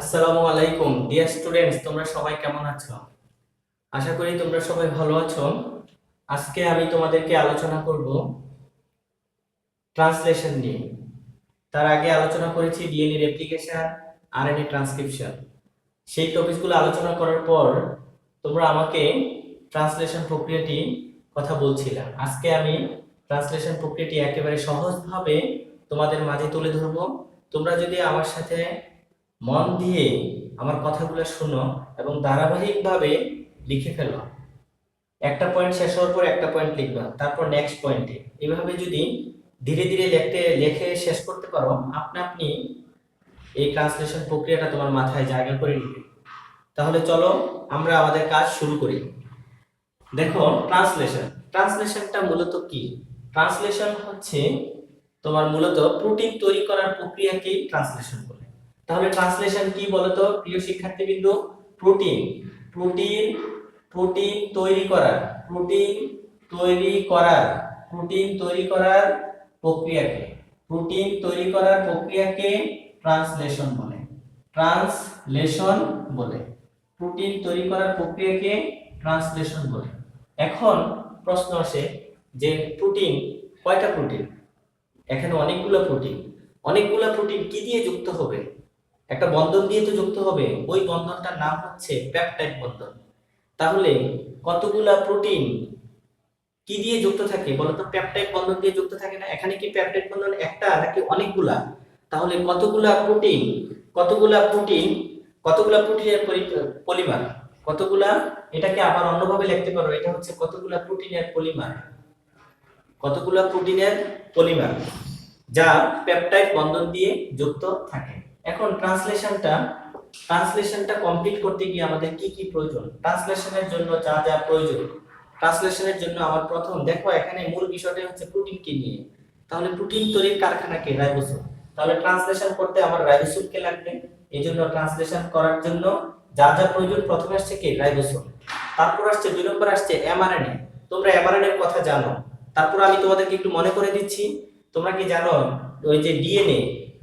আসসালামু আলাইকুম dear students, তোমরা সবাই কেমন আছো? আশা করি তোমরা সবাই ভালো আছো। আজকে আমি তোমাদেরকে আলোচনা করব ট্রান্সলেশন নিয়ে। তার আগে আলোচনা করেছি ডিএনএ রেপ্লিকেশন, আরএনএ ট্রান্সক্রিপশন। সেই টপিকগুলো আলোচনা করার পর তোমরা আমাকে ট্রান্সলেশন প্রক্রিয়াটি কথা বলছিলাম। আজকে আমি ট্রান্সলেশন প্রক্রিয়াটি একেবারে সহজভাবে তোমাদের মাঝে তুলে ধরব। তোমরা যদি আমার সাথে মন দিয়ে আমার কথাগুলো শোনো এবং ধারাবাহিকভাবে লিখে ফেলো, একটা পয়েন্ট শেষ হওয়ার পর একটা পয়েন্ট লিখবা, তারপর নেক্সট পয়েন্টে, এভাবে যদি ধীরে ধীরে লিখে শেষ করতে পারো, আপনি আপনি এই ট্রান্সলেশন প্রক্রিয়াটা তোমার মাথায় জায়গা করে নিবে। তাহলে চলো আমরা আমাদের কাজ শুরু করি। দেখো, ট্রান্সলেশনটা মূলত কি? ট্রান্সলেশন হচ্ছে তোমার মূলত প্রোটিন তৈরি করার প্রক্রিয়াকেই ট্রান্সলেশন বলে। তাহলে ট্রান্সলেশন কি বলতো প্রিয় শিক্ষার্থীবৃন্দ? প্রোটিন প্রোটিন প্রোটিন তৈরি করার প্রোটিন তৈরি করার প্রোটিন তৈরি করার প্রক্রিয়াকে প্রোটিন তৈরি করার প্রক্রিয়াকে ট্রান্সলেশন বলে। ট্রান্সলেশন বলে প্রোটিন তৈরি করার প্রক্রিয়াকে ট্রান্সলেশন বলে। এখন প্রশ্ন আসে যে প্রোটিন কয়টা প্রোটিন? এখানে অনেকগুলো প্রোটিন কি দিয়ে যুক্ত হবে? একটা বন্ধন দিয়ে তো যুক্ত হবে। ওই বন্ধনটার নাম হচ্ছে পেপটাইড বন্ধন। তাহলে কতগুলা প্রোটিন কি দিয়ে যুক্ত থাকে বলতো? পেপটাইড বন্ধন দিয়ে যুক্ত থাকে না? এখানে কি পেপটাইড বন্ধন একটা নাকি অনেকগুলা? তাহলে কতগুলা প্রোটিনের পলিমার? কতগুলা? এটাকে আবার অন্যভাবে লিখতে পারো, এটা হচ্ছে কতগুলা প্রোটিনের পলিমার যা পেপটাইড বন্ধন দিয়ে যুক্ত থাকে। এখন ট্রান্সলেশনটা কমপ্লিট করতে গিয়ে আমাদের কি কি প্রয়োজন? ট্রান্সলেশনের জন্য যা যা প্রয়োজন, ট্রান্সলেশনের জন্য আমার প্রথম দেখো এখানে মূল বিষয়টা হচ্ছে প্রোটিনকে নিয়ে। তাহলে প্রোটিন তৈরির কারখানাকে রাইবোসোম। তাহলে ট্রান্সলেশন করতে আমার রাইবোসোমকে লাগবে। এইজন্য ট্রান্সলেশন করার জন্য যা যা প্রয়োজন, প্রথমে আসছে কি? রাইবোসোম। তারপর আসছে 2 নম্বর আসছে এমআরএনএ। তোমরা এমআরএনএ এর কথা জানো। তারপর আমি তোমাদেরকে একটু মনে করে দিচ্ছি। তোমরা কি জানো ওই যে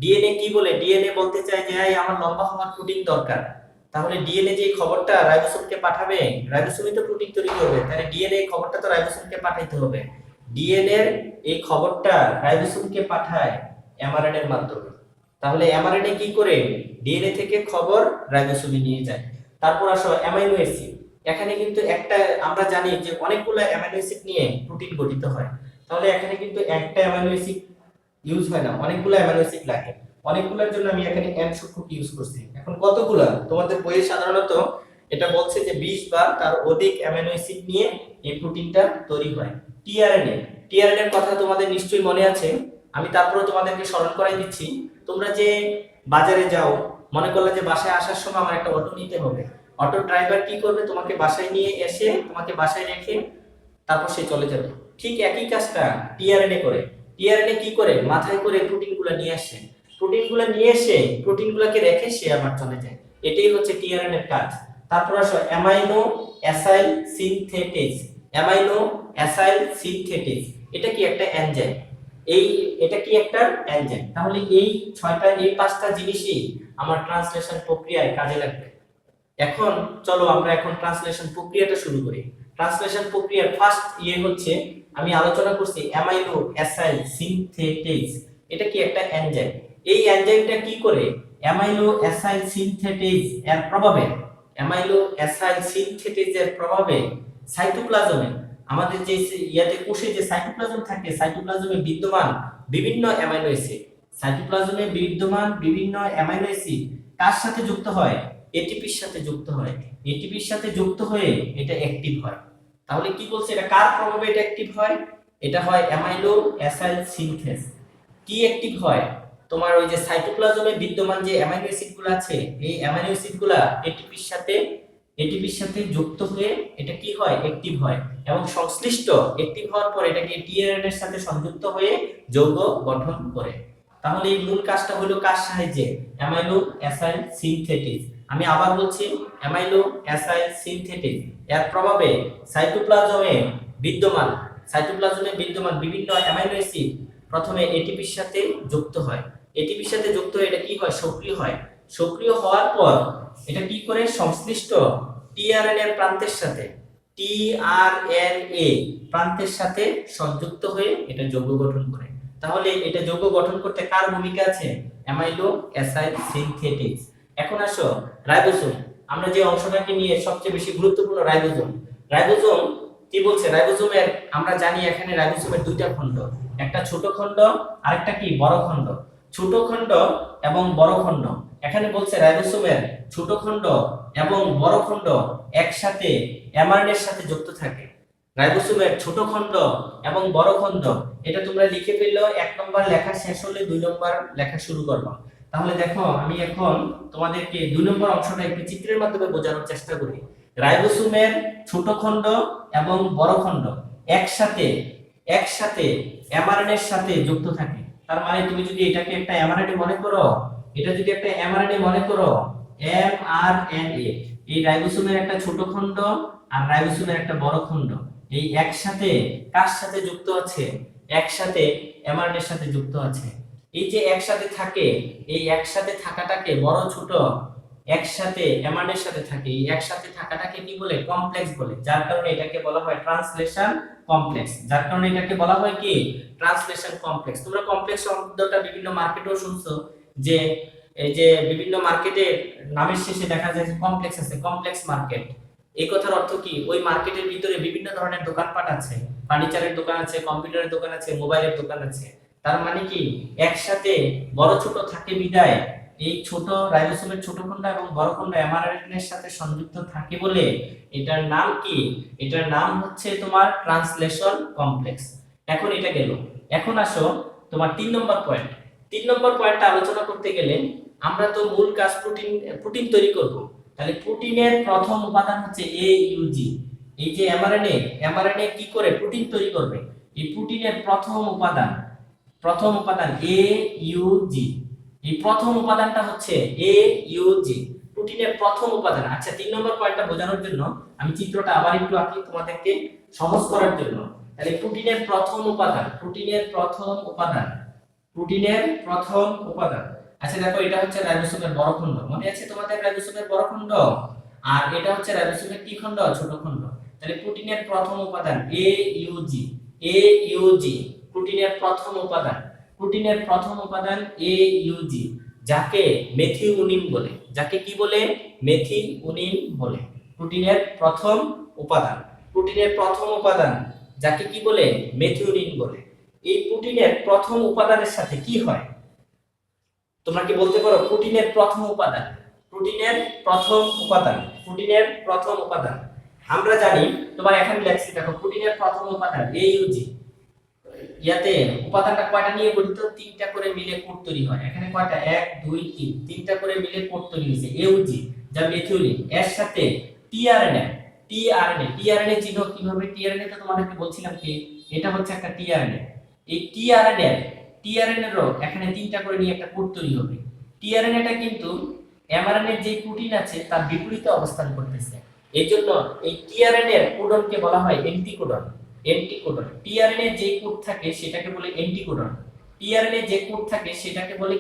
ডিএনএ কি বলে? ডিএনএ বলতে চায় যে আমার লম্বা হওয়ার প্রোটিন দরকার। তাহলে ডিএনএ যে খবরটা রাইবোসোমকে পাঠাবে, রাইবোসোমই তো প্রোটিন তৈরি করবে, তাহলে ডিএনএ খবরটা তো রাইবোসোমকে পাঠাইতে হবে। ডিএনএ এর এই খবরটা রাইবোসোমকে পাঠায় এমআরএনএ এর মাধ্যমে। তাহলে এমআরএনএ কি করে? ডিএনএ থেকে খবর রাইবোসোমে নিয়ে যায়। তারপর আসো অ্যামাইনো অ্যাসিড। এখানে কিন্তু একটা আমরা জানি যে অনেকগুলো অ্যামাইনো অ্যাসিড নিয়ে প্রোটিন গঠিত হয়। তাহলে এখানে কিন্তু একটা অ্যামাইনো অ্যাসিড ইউজ হয় না, অনেকগুলো অ্যামাইনো অ্যাসিড লাগে। অনেকগুলোর জন্য আমি এখানে n সংখ্যক ইউজ করছি। এখন কতগুলা? তোমাদের বইয়ে সাধারণত এটা বলছে যে 20 বা তার অধিক অ্যামাইনো অ্যাসিড নিয়ে এই প্রোটিনটা তৈরি হয়। টিআরএনএ এর কথা তোমাদের নিশ্চয়ই মনে আছে। আমি তারপরে তোমাদেরকে স্মরণ করাই দিচ্ছি। তোমরা যে বাজারে যাও, মনে করলে যে বাসায় আসার সময় আমার একটা অটো নিতে হবে। অটো ড্রাইভার কি করবে? তোমাকে বাসায় নিয়ে এসে তোমাকে বাসায় রেখে তারপর সে চলে যাবে। ঠিক একই কাজটা টিআরএনএ করে। টিআরএনএ কি করে? মাথায় করে প্রোটিনগুলো নিয়ে আসে। প্রোটিনগুলোকে রেখে সে আবার চলে যায়। এটাই হচ্ছে টিআরএনএ এর কাজ। তারপর আসো amino acyl synthetase. Amino acyl synthetase এটা কি? একটা এনজাইম। এটা কি? একটা এনজাইম। তাহলে এই 5টা জিনিসই আমার ট্রান্সলেশন প্রক্রিয়ায় কাজে লাগবে। এখন চলো আমরা এখন ট্রান্সলেশন প্রক্রিয়াটা শুরু করি। ট্রান্সলেশন প্রক্রিয়ার ফার্স্ট হচ্ছে, আমি আলোচনা করছি অ্যামাইনো অ্যাসাইল সিনথেটেজ। এটা কি? একটা এনজাইম। এই এনজাইমটা কি করে? অ্যামাইনো অ্যাসাইল সিনথেটেজ এর প্রভাবে সাইটোপ্লাজমে, আমাদের যে কোষে যে সাইটোপ্লাজম থাকে, সাইটোপ্লাজমে বিদ্যমান বিভিন্ন অ্যামাইনো অ্যাসিড, কার সাথে যুক্ত হয়? এটিপির সাথে যুক্ত হয়। এটিপির সাথে যুক্ত হয়ে এটা অ্যাক্টিভ হয়। তাহলে কি বলছে? এটা কার প্রভাবে এটা অ্যাক্টিভ হয়? এটা হয় অ্যামাইনো অ্যাসাইল সিনথেস। কি অ্যাক্টিভ হয়? তোমার ওই যে সাইটোপ্লাজমে বিদ্যমান যে অ্যামাইনো অ্যাসিড গুলো আছে, এই অ্যামাইনো অ্যাসিড গুলা এটিপির সাথে যুক্ত হয়ে এটা কি হয়? অ্যাক্টিভ হয়। এবং সংশ্লিষ্ট অ্যাক্টিভ হওয়ার পর এটাকে টিআরএনএ এর সাথে সংযুক্ত হয়ে যৌগ গঠন করে। তাহলে এই মূল কাজটা হলো কার সাহায্যে? Amino acyl synthetase. আমি আবার বলছি, অ্যামাইনো অ্যাসাইল সিনথেটিস এর প্রভাবে সাইটোপ্লাজমে বিদ্যমান বিভিন্ন অ্যামাইনো অ্যাসিড প্রথমে এটিপির সাথে যুক্ত হয়। এটিপির সাথে যুক্ত হয়ে এটা কি হয়? সক্রিয় হয়। সক্রিয় হওয়ার পর এটা কি করে সংশ্লিষ্ট টিআরএনএ প্রান্তের সাথে টিআরএনএ প্রান্তের সাথে সংযুক্ত হয়ে এটা যৌগ গঠন করে। তাহলে এটা যৌগ গঠন করতে কার ভূমিকা আছে? Amino acid synthetics. এখন আসো রাইবোসোম। আমরা যে অংশটাকে নিয়ে সবচেয়ে বেশি গুরুত্বপূর্ণ রাইবোসোম। রাইবোসোম কি বলছে? রাইবোসোমের আমরা জানি এখানে রাইবোসোমের দুইটা খণ্ড, একটা ছোট খণ্ড আরেকটা কি বড় খণ্ড। ছোট খণ্ড এবং বড় খণ্ড, এখানে বলছে রাইবোসোমের ছোট খণ্ড এবং বড় খণ্ড একসাথে এমআরএনএর সাথে যুক্ত থাকে। রাইবোসোমের ছোট খণ্ড এবং বড় খণ্ড এটা তোমরা লিখে ফেললেও 1 নম্বর লেখা শেষ হলে 2 নম্বর লেখা শুরু করবা। তাহলে দেখো আমি এখন তোমাদেরকে 2 নম্বর অংশটা একটু চিত্রের মাধ্যমে বোঝানোর চেষ্টা করি। রাইবোসোমের ছোট খণ্ড এবং বড় খণ্ড একসাথে এমআরএনএর সাথে যুক্ত থাকে। তার মানে তুমি যদি এটাকে একটা এমআরএনএ মনে করো, এটা যদি একটা এমআরএনএ মনে করো, এমআরএনএ, এই রাইবোসোমের একটা ছোট খণ্ড আর রাইবোসোমের একটা বড় খণ্ড এই একসাথে কার সাথে যুক্ত আছে? একসাথে এমআরএনএর সাথে যুক্ত আছে। এই যে একসাথে থাকে, এই একসাথে থাকাটাকে বড় ছোট একসাথে এমআরএনএর সাথে থাকে, এই একসাথে থাকাটাকে কি বলে? কমপ্লেক্স বলে। যার কারণে এটাকে বলা হয় ট্রান্সলেশন কমপ্লেক্স। যার কারণে এটাকে বলা হয় কি? Translation complex. তোমরা কমপ্লেক্স শব্দটা বিভিন্ন মার্কেটেও শুনছো, যে এই যে বিভিন্ন মার্কেটে নামের শেষে দেখা যায় কমপ্লেক্স আছে, কমপ্লেক্স মার্কেট। এই কথার অর্থ কি? ওই মার্কেটের ভিতরে বিভিন্ন ধরনের দোকানপাট আছে, ফার্নিচারের দোকান আছে, কম্পিউটারের দোকান আছে, মোবাইলের দোকান আছে। তার মানে কি একসাথে বড় ছোট থাকে বিদায় এই ছোট রাইবোসোমের ছোট খণ্ড এবং বড় খণ্ড এমআরএনএ এর সাথে সংযুক্ত থাকে বলে এটার নাম কি? এটার নাম হচ্ছে তোমার ট্রান্সলেশন কমপ্লেক্স। এখন এটা গেল। এখন আসো তোমার 3 নম্বর পয়েন্ট। 3 নম্বর পয়েন্টটা আলোচনা করতে গেলে আমরা তো মূল কাজ প্রোটিন তৈরি করব। তাহলে প্রোটিনের প্রথম উপাদান হচ্ছে AUG। এই যে এমআরএনএ কি করে প্রোটিন তৈরি করবে? এই প্রোটিনের প্রথম উপাদান AUG। এই প্রথম উপাদানটা হচ্ছে AUG, প্রোটিনের প্রথম উপাদান। আচ্ছা 3 নম্বর পয়েন্টটা বোঝানোর জন্য আমি চিত্রটা আবার একটু আঁকি তোমাদেরকে সহজ করার জন্য। তাহলে প্রোটিনের প্রথম উপাদান। আচ্ছা দেখো এটা হচ্ছে রাইবোসোমের বড় খণ্ড, মনে আছে তোমাদের রাইবোসোমের বড় খণ্ড, আর এটা হচ্ছে রাইবোসোমের কি খণ্ড? ছোট খণ্ড। তাহলে প্রোটিনের প্রথম উপাদান AUG, প্রোটিনের প্রথম উপাদান AUG, যাকে মেথিওনিন বলে। যাকে কি বলে? মেথিওনিন বলে। প্রোটিনের প্রথম উপাদান যাকে কি বলে? মেথিওনিন বলে। এই প্রোটিনের প্রথম উপাদানের সাথে কি হয়? তোমরা কি বলতে পারো? প্রোটিনের প্রথম উপাদান আমরা জানি, তোমার এখানে লেখছি দেখো, প্রোটিনের প্রথম উপাদান AUG। ইয়াতে উপাদানটা কয়টা নিয়ে গঠিত? 3টা করে মিলে কোড তৈরি হয়। এখানে কয়টা? 1 2 3, 3টা করে মিলে কোড তৈরি হয়েছে AUG, যা মেথিওনিন। এর সাথে টিআরএনএ চিহ্ন কিভাবে? টিআরএনএ তো তোমাদেরকে বলছিলাম কি এটা হচ্ছে একটা টিআরএনএ। এই টিআরএনএরও এখানে 3টা করে নিয়ে একটা কোড তৈরি হবে। টিআরএনএটা কিন্তু এমআরএনএর যে প্রোটিন আছে তার বিপরীতে অবস্থান করতেছে। এজন্য এই টিআরএনএ এর কোডনকে বলা হয় অ্যান্টিকোডন। টিআরএনএ যে কোড থাকে সেটাকে বলে অ্যান্টিকোডন।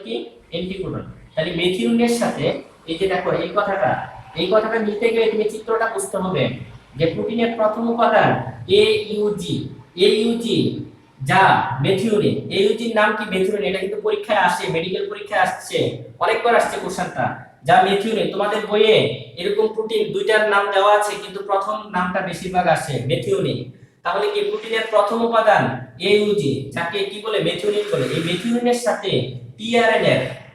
কি? অ্যান্টিকোডন। তাহলে মেথিওনিনের সাথে এই যে দেখো এই কথাটা নিতে গেলে তুমি চিত্রটা বুঝতে হবে যে প্রোটিনের প্রথম উপাদান AUG যা মেথিওনিন। AUGর নাম কি? মেথিওনিন। এটা কিন্তু পরীক্ষায় আসে, মেডিকেল পরীক্ষায় আসছে, অনেকবার আসছে কোশ্চেনটা। যা মেথিওনিন, তোমাদের বইয়ে এরকম প্রোটিন দুইটার নাম দেওয়া আছে কিন্তু প্রথম নামটা বেশিরভাগ আসে মেথিওনিন। তাহলে কি প্রোটিনের প্রথম উপাদান AUG, যাকে কি বলে? মেথিওনিন বলে। এই মেথিওনিনের সাথে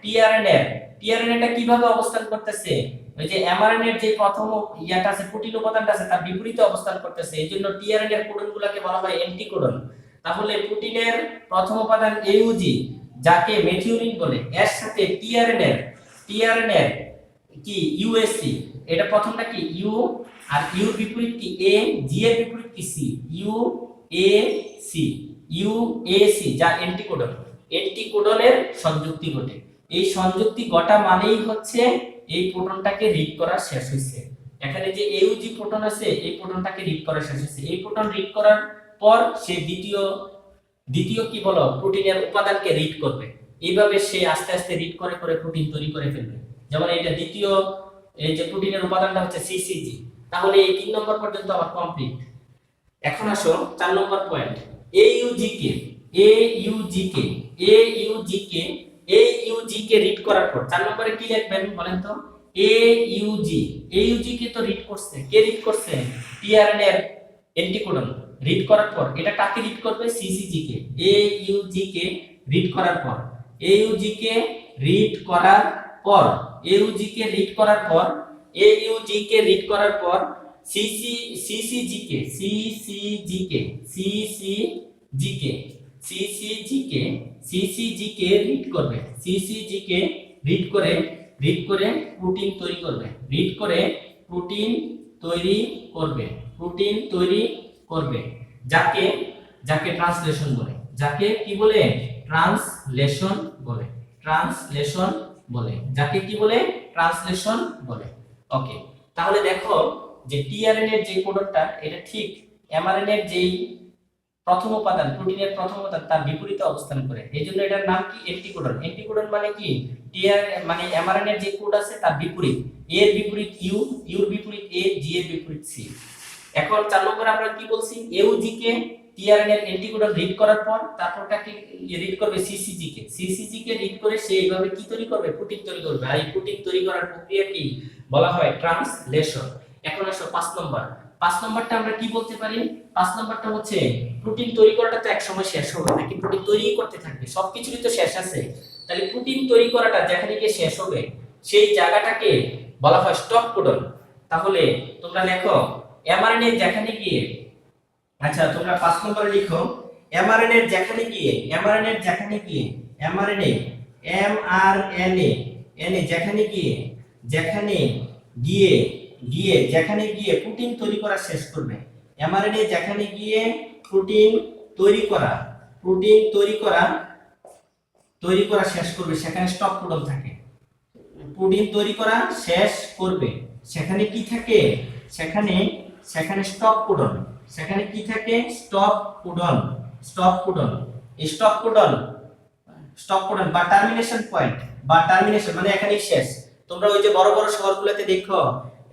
টিআরএনএটা কিভাবে অবস্থান করতেছে? ওই যে এমআরএনএ এর যে প্রথম ইয়াটা আছে, প্রোটিন উপাদানটা আছে, তার বিপরীতে অবস্থান করতেছে। এইজন্য টিআরএনএ এর কোডনগুলোকে বলা হয় অ্যান্টিকোডন। তাহলে প্রোটিনের প্রথম উপাদান AUG, যাকে মেথিওনিন বলে, এর সাথে টিআরএনএ কি? UAC। এটা প্রথমটা কি? ইউ, আর ইউর বিপরীত কি? এ, জি এর বিপরীত কি? সি। ইউএসি, যা অ্যান্টিকোডনের সংযুক্তি ঘটে। এই সংযুক্তি ঘটা মানেই হচ্ছে এই প্রোটনটাকে রিড করা শেষ হয়েছে। এখানে যে AUG প্রোটন আছে, এই প্রোটনটাকে রিড করা শেষ হয়েছে। এই প্রোটন রিড করার পর সে দ্বিতীয় কি বলো? প্রোটিনের উপাদানকে রিড করবে। এইভাবে সে আস্তে আস্তে রিড করে প্রোটিন তৈরি করে ফেলবে। যেমন এটা দ্বিতীয় এই যে প্রোটিনের উপাদানটা হচ্ছে সিসিজি, তাহলে এই 3 নম্বর পর্যন্ত আমার কমপ্লিট। এখন আসো 4 নম্বর পয়েন্ট, এইউজিকে এইউজিকে এইউজিকে এইউজিকে রিড করার পর 4 নম্বরে কি লিখবেন বলেন তো? এইউজি এইউজিকে তো রিড করছে, কে রিড করছে? টিআরএনএ এর অ্যান্টিকোডন রিড করার পর এটা কাকে রিড করবে? সিসিজিকে। এইউজিকে রিড করার পর এইউজিকে রিড করার পর এইউজিকে রিড করার পর এইউজিকে রিড করার পর সিসিজিকে সিসিজিকে সিসিজিকে সিসিজিকে সিসিজিকে রিড করবে, সিসিজিকে রিড করে প্রোটিন তৈরি করবে, রিড করে প্রোটিন তৈরি করবে, প্রোটিন তৈরি করবে, যাকে যাকে ট্রান্সলেশন বলে, যাকে কি বলে? ট্রান্সলেশন বলে, ট্রান্সলেশন বলে, যাকে কি বলে? ট্রান্সলেশন বলে। ওকে, তাহলে দেখো যে টিআরএনএ এর যে কোডনটা এটা ঠিক এমআরএনএ এর যেই প্রথম উপাদান, প্রোটিনের প্রথম উপাদান তার বিপরীতে অবস্থান করে, এইজন্য এটার নাম কি? অ্যান্টিকোডন। অ্যান্টিকোডন মানে কি? মানে এমআরএনএ এর যে কোড আছে তার বিপরীত, এ এর বিপরীত ইউ, ইউর বিপরীত এ, জি এর বিপরীত সি। এখন 4 নম্বরে আমরা কি বলছি? ইউজিকে টিআরএনএ এর অ্যান্টিকোডন রিড করার পর তারপর কাকে রিড করবে? সিসিজিকে। সিসিজিকে রিড করে সে এইভাবে কি তৈরি করবে? প্রোটিন তৈরি করবে, আর এই প্রোটিন তৈরি করার প্রক্রিয়া কি বলা হয়? ট্রান্সলেশন। এখন আসো 5 নম্বর। 5 নম্বরটা আমরা কি বলতে পারি? 5 নম্বরটা হচ্ছে প্রোটিন তৈরি করাটা তো এক সময় শেষ হবে নাকি? প্রোটিন তৈরি করতে থাকবে, সবকিছুরই তো শেষ আছে। তাহলে প্রোটিন তৈরি করাটা যেখানে গিয়ে শেষ হবে সেই জায়গাটাকে বলা হয় স্টপ কোডন। তাহলে তোমরা লেখো এমআরএনএ যেখানে গিয়ে, আচ্ছা তোমরা 5 নম্বরে লিখো এমআরএনএ যেখানে গিয়ে, এমআরএনএ যেখানে গিয়ে, এমআরএনএ এমআরএনএ এনএ যেখানে গিয়ে, যেখানে গিয়ে গিয়ে যেখানে গিয়ে প্রোটিন তৈরি করা শেষ করবে, এমআরএনএ যেখানে গিয়ে প্রোটিন তৈরি করা, প্রোটিন তৈরি করা শেষ করবে সেখানে স্টপ কোডন থাকে। প্রোটিন তৈরি করা শেষ করবে সেখানে কি থাকে? সেখানে সেখানে স্টপ কোডন, সেখানে কি থাকে? Stop codon, stop codon. এই স্টপ কোডন বা টার্মিনেশন পয়েন্ট বা টার্মিনেশন মানে এখানেই শেষ। তোমরা ওই যে বড় বড় শহরগুলোতে দেখো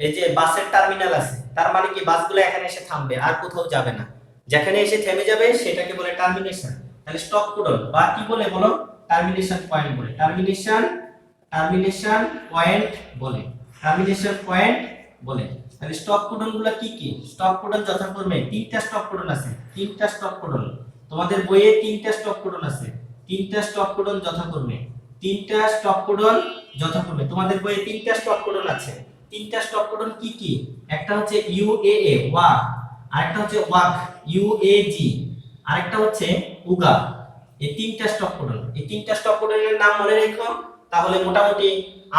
এই যে বাসের টার্মিনাল আছে, তার মানে কি বাসগুলো এখানে এসে থামবে আর কোথাও যাবে না, যেখানে এসে থেমে যাবে সেটাকে বলে টার্মিনেশন। তাহলে স্টপ কোডন বা কি বলে বলো? টার্মিনেশন পয়েন্ট বলে, টার্মিনেশন পয়েন্ট বলে, টার্মিনেশন পয়েন্ট বলে। তাহলে স্টপ কোডনগুলো কি কি? স্টপ কোডন যথাক্রমে 3টা স্টপ কোডন আছে, 3টা স্টপ কোডন তোমাদের বইয়ে 3টা স্টপ কোডন আছে, 3টা স্টপ কোডন যথাক্রমে, 3টা স্টপ কোডন যথাক্রমে তোমাদের বইয়ে 3টা স্টপ কোডন আছে। 3টা স্টপ কোডন কি কি? একটা হচ্ছে ইউএএ ওয়া, আরেকটা হচ্ছে ওয়াক ইউএজি, আরেকটা হচ্ছে উগা। এই 3টা স্টপ কোডন, এই 3টা স্টপ কোডনের নাম মনে রেখো, তাহলে মোটামুটি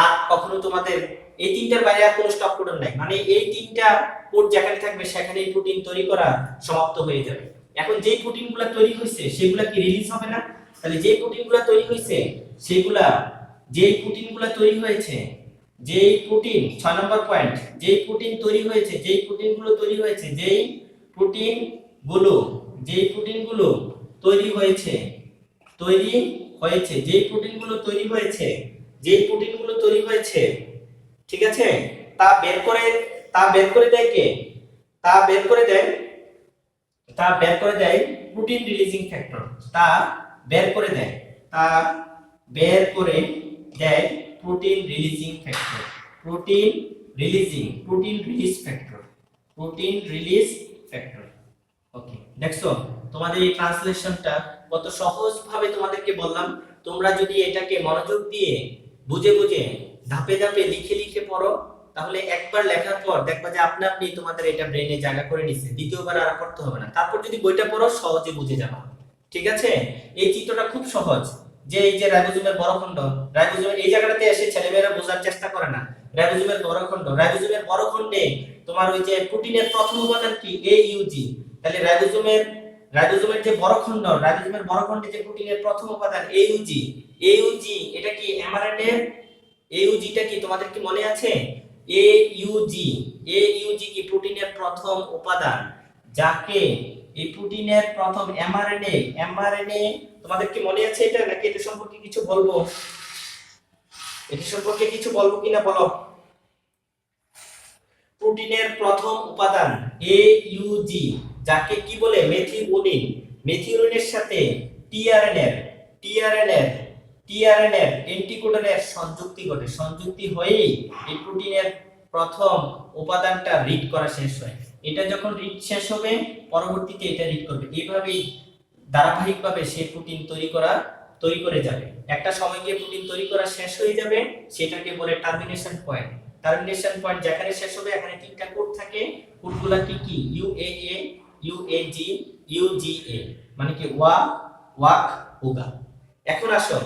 আর কখনো তোমাদের এই 3টার বাইরে আর কোনো স্টপ কোডন নাই, মানে এই 3টা কোড যেখানে থাকবে সেখানেই প্রোটিন তৈরি করা সমাপ্ত হয়ে যাবে। এখন যেই প্রোটিনগুলো তৈরি হয়েছে সেগুলা কি রিলিজ হবে না? তাহলে যেই প্রোটিনগুলো তৈরি হয়েছে সেগুলা, যেই প্রোটিনগুলো তৈরি হয়েছে, যেই প্রোটিন 6 নম্বর পয়েন্ট, যেই প্রোটিন তৈরি হয়েছে, যেই প্রোটিনগুলো তৈরি হয়েছে, যেই প্রোটিনগুলো, যেই প্রোটিনগুলো তৈরি হয়েছে, তৈরি হয়েছে, যেই প্রোটিনগুলো তৈরি হয়েছে, যেই প্রোটিনগুলো তৈরি হয়েছে, ঠিক আছে, তা বের করে দেয় কে? তা বের করে দেয় প্রোটিন রিলিজিং ফ্যাক্টর, তা বের করে দেয় protein releasing factor, protein release factor. Okay, দেখছো তোমাদের এই ট্রান্সলেশনটা কত সহজ ভাবে তোমাদেরকে বললাম। তোমরা যদি এটাকে মনোযোগ দিয়ে বুঝে ধাপে ধাপে লিখে পড়ো, তাহলে একবার লেখার পর দেখবা যে আপনা আপনি তোমাদের এটা ব্রেনে জায়গা করে নিছে, দ্বিতীয়বার আর পড়তে হবে না। তারপর যদি বইটা পড়ো সহজে বুঝে যাবে, ঠিক আছে? এই চিত্রটা খুব সহজ, যে এই যে রাইবোজোমের বড়খণ্ড, রাইবোজোমের এই জায়গাটাতে এসে ছেলেমেয়েরা বোঝার চেষ্টা করে না। রাইবোজোমের বড়খণ্ডে তোমার ওই যে প্রোটিনের প্রথম উপাদান কি? এইউজি। তাহলে রাইবোজোমের যে বড়খণ্ড, রাইবোজোমের বড়খণ্ডে যে প্রোটিনের প্রথম উপাদান এইউজি এটা কি এমআরএনএ এর? এইউজিটা কি তোমাদের কি মনে আছে? এইউজি কি প্রোটিনের প্রথম উপাদান, যাকে এই প্রোটিনের প্রথম এমআরএনএ তোমাদের কি মনে আছে এটা, নাকি এটা সম্পর্কে কিছু বলবো? এটি সম্পর্কে কিছু বলবো কিনা বলো। প্রোটিনের প্রথম উপাদান AUG, যাকে কি বলে মেথিওনিন। মেথিওনিনের সাথে টিআরএনএর অ্যান্টিকোডনের সংযুক্তি ঘটে। সংযুক্তি হয়েই এই প্রোটিনের প্রথম উপাদানটা রিড করা শেষ হয়। এটা যখন রিড শেষ হবে পরবর্তীতে এটা রিড করবে। এইভাবেই ধারাবাহিকভাবে সেই প্রোটিন তৈরি করে যাবে। একটা সময় গিয়ে প্রোটিন তৈরি করা শেষ হয়ে যাবে, সেটাকে বলে টার্মিনেশন পয়েন্ট। টার্মিনেশন পয়েন্ট যেখানে শেষ হবে এখানে তিনটা কোড থাকে। কোডগুলো কি UAA, UAG, UGA, মানে কি ওয়াক, ওগা। এখন আসো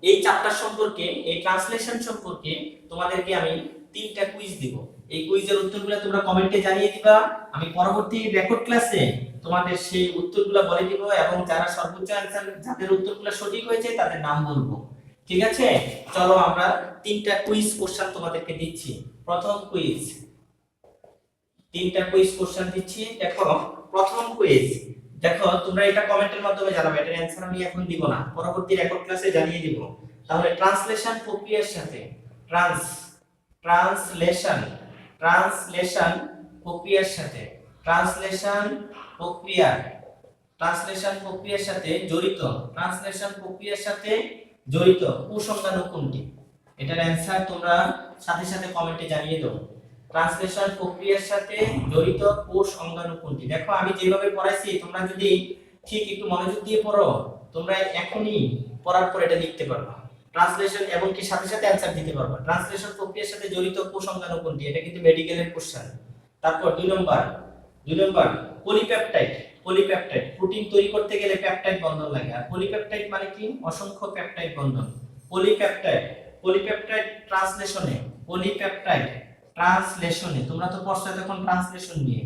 এই চ্যাপ্টার সম্পর্কে, এই ট্রান্সলেশন সম্পর্কে তোমাদেরকে আমি তিনটা কুইজ দিব। এই কুইজের উত্তরগুলো তোমরা কমেন্টে জানিয়ে দিবা। আমি পরবর্তী রেকর্ড ক্লাসে তোমাদের সেই উত্তরগুলো বলে দিব এবং যারা সর্বোচ্চ অ্যানসার, যাদের উত্তরগুলো সঠিক হয়েছে তাদের নাম বলবো। ঠিক আছে, চলো আমরা তিনটা কুইজ কোশ্চেন তোমাদেরকে দিচ্ছি। প্রথম কুইজ, তিনটা কুইজ কোশ্চেন দিচ্ছি। দেখো প্রথম কুইজ, দেখো তোমরা এটা কমেন্টের মাধ্যমে জানাবে, এটার অ্যানসার আমি এখন দিব না, পরবর্তী রেকর্ড ক্লাসে জানিয়ে দিব। তাহলে ট্রান্সলেশন প্রক্রিয়ার সাথে ট্রান্সলেশন প্রক্রিয়ার সাথে ট্রান্সলেশন প্রক্রিয়ার সাথে জড়িত উপসংজ্ঞানু কোনটি? এটার অ্যানসার তোমরা সাথে সাথে কমেন্টে জানিয়ে দাও। ট্রান্সলেশন প্রক্রিয়ার সাথে জড়িত কোষ অঙ্গাণু কোনটি? দেখো আমি যেভাবে পড়াইছি তোমরা যদি ঠিক একটু মনোযোগ দিয়ে পড়ো, তোমরা এখনই পড়ার পর এটা লিখতে পারবা। ট্রান্সলেশন এবং কি সাথে সাথে অ্যানসার দিতে পারবা। ট্রান্সলেশন প্রক্রিয়ার সাথে জড়িত কোষ অঙ্গাণু কোনটি? এটা কিন্তু মেডিকেলের কোশ্চেন। তারপর 2 নম্বর পলিপেপটাইড। প্রোটিন তৈরি করতে গেলে পেপটাইড বন্ধন লাগে। আর পলিপেপটাইড মানে কি? অসংখ্য পেপটাইড বন্ধন। পলিপেপটাইড ট্রান্সলেশনে তোমরা তো পড়ছো তখন ট্রান্সলেশন নিয়ে।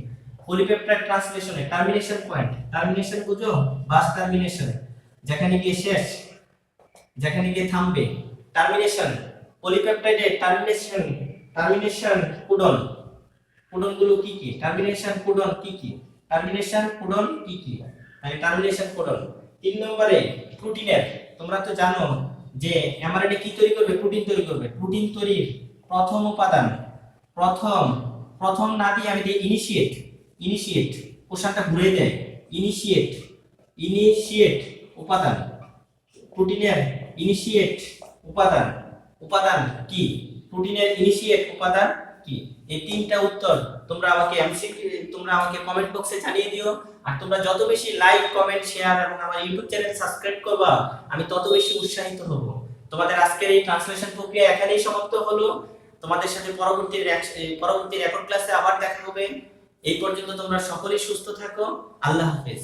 পলিপেপটাইড ট্রান্সলেশনে টার্মিনেশন পয়েন্ট, টার্মিনেশন বুঝো? বাস টার্মিনেশন, যেখানে গিয়ে শেষ, যেখানে গিয়ে থামবে, টার্মিনেশন। পলিপেপটাইডে টার্মিনেশন কোডনগুলো কি কি? টার্মিনেশন কোডন কি কি? তাই টার্মিনেশন কোডন। 3 নম্বরে প্রোটিনের, তোমরা তো জানো যে এমআরএনএ কি তৈরি করবে? প্রোটিন তৈরি করবে। প্রোটিন তৈরির প্রথম উপাদান, প্রথম না দিয়ে আমি দিই ইনিশিয়েট, কোশ্চেনটা ঘুরে যায়। ইনিশিয়েট উপাদান, প্রোটিনের ইনিশিয়েট উপাদান কি? প্রোটিনের ইনিশিয়েট উপাদান কি? এই তিনটা উত্তর তোমরা আমাকে কমেন্ট বক্সে জানিয়ে দিও। আর তোমরা যত বেশি লাইক, কমেন্ট, শেয়ার এবং আমার ইউটিউব চ্যানেল সাবস্ক্রাইব করবা, আমি তত বেশি উৎসাহিত হব। তোমাদের আজকের এই ট্রান্সলেশন প্রক্রিয়া এখানেই সমাপ্ত হলো। তোমাদের সাথে পরবর্তী রেকর্ড ক্লাসে আবার দেখা হবে। এই পর্যন্ত তোমরা সকলেই সুস্থ থাকো। আল্লাহ হাফেজ।